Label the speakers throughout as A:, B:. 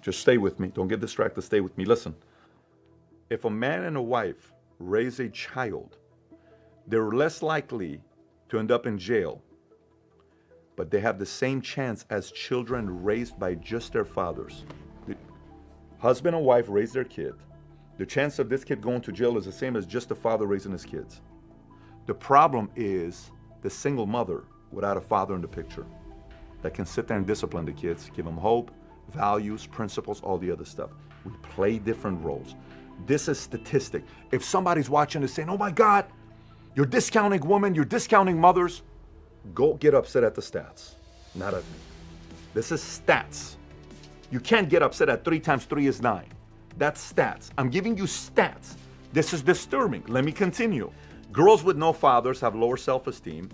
A: Just stay with me. Don't get distracted. Stay with me. Listen. If a man and a wife raise a child, they're less likely to end up in jail, but they have the same chance as children raised by just their fathers. The husband and wife raise their kid. The chance of this kid going to jail is the same as just the father raising his kids. The problem is the single mother without a father in the picture that can sit there and discipline the kids, give them hope, values, principles, all the other stuff. We play different roles. This is statistic. If somebody's watching and saying, oh my God, you're discounting women, you're discounting mothers, go get upset at the stats, not at me. This is stats. You can't get upset at 3 times 3 is 9. That's stats. I'm giving you stats. This is disturbing. Let me continue. Girls with no fathers have lower self-esteem.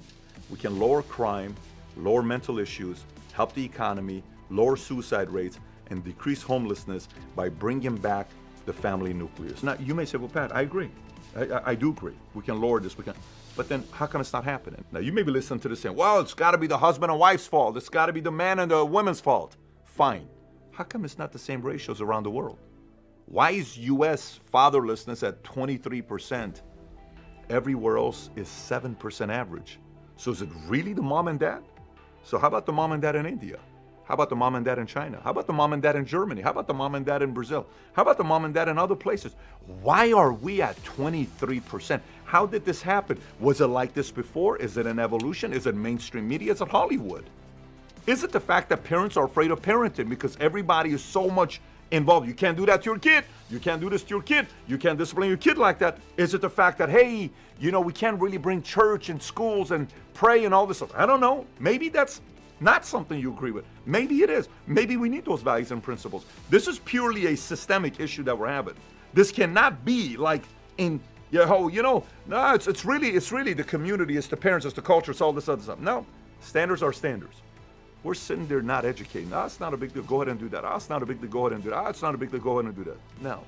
A: We can lower crime, lower mental issues, help the economy, lower suicide rates, and decrease homelessness by bringing back the family nucleus. Now, you may say, well, Pat, I agree. I do agree. We can lower this, but then how come it's not happening? Now, you may be listening to this saying, well, it's got to be the husband and wife's fault. It's got to be the man and the woman's fault. Fine. How come it's not the same ratios around the world? Why is U.S. fatherlessness at 23%? Everywhere else is 7% average. So is it really the mom and dad? So how about the mom and dad in India? How about the mom and dad in China? How about the mom and dad in Germany? How about the mom and dad in Brazil? How about the mom and dad in other places? Why are we at 23%? How did this happen? Was it like this before? Is it an evolution? Is it mainstream media? Is it Hollywood? Is it the fact that parents are afraid of parenting because everybody is so much involved? You can't do that to your kid. You can't do this to your kid. You can't discipline your kid like that. Is it the fact that, hey, we can't really bring church and schools and pray and all this stuff? I don't know. Maybe that's not something you agree with. Maybe it is. Maybe we need those values and principles. This is purely a systemic issue that we're having. This cannot be like no, it's really the community, it's the parents, it's the culture, it's all this other stuff. No, standards are standards. We're sitting there not educating. It's not a big deal. Go ahead and do that. It's not a big deal. Go ahead and do that. It's not a big deal. Go ahead and do that. No,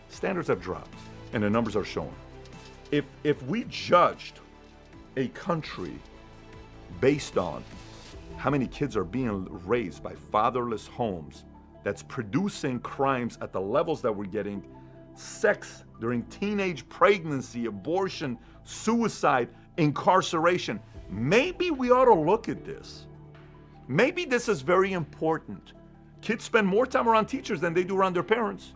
A: standards have dropped, and the numbers are showing. If we judged a country based on how many kids are being raised by fatherless homes that's producing crimes at the levels that we're getting, sex during teenage pregnancy, abortion, suicide, incarceration, maybe we ought to look at this. Maybe this is very important. Kids spend more time around teachers than they do around their parents.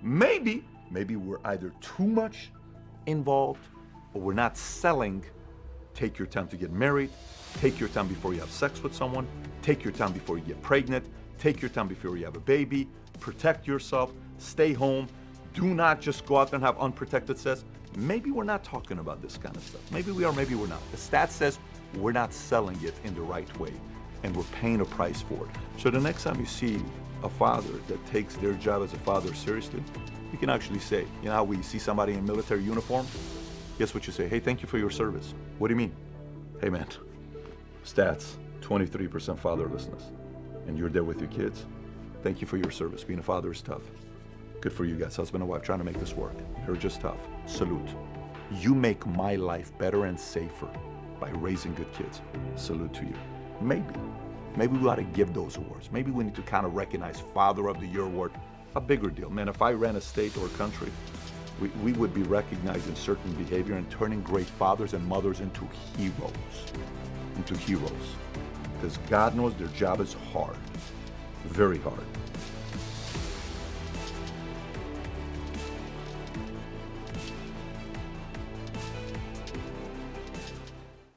A: Maybe we're either too much involved or we're not selling. Take your time to get married. Take your time before you have sex with someone. Take your time before you get pregnant. Take your time before you have a baby. Protect yourself. Stay home. Do not just go out there and have unprotected sex. Maybe we're not talking about this kind of stuff. Maybe we are, maybe we're not. The stat says we're not selling it in the right way, and we're paying a price for it. So the next time you see a father that takes their job as a father seriously, you can actually say, how we see somebody in military uniform? Guess what you say? Hey, thank you for your service. What do you mean? Hey man, stats, 23% fatherlessness, and you're there with your kids. Thank you for your service. Being a father is tough. Good for you guys, husband and wife, trying to make this work. You're just tough. Salute. You make my life better and safer by raising good kids. Salute to you. Maybe we ought to give those awards. Maybe we need to kind of recognize Father of the Year award, a bigger deal. Man, if I ran a state or a country, we would be recognizing certain behavior and turning great fathers and mothers into heroes. Because God knows their job is hard, very hard.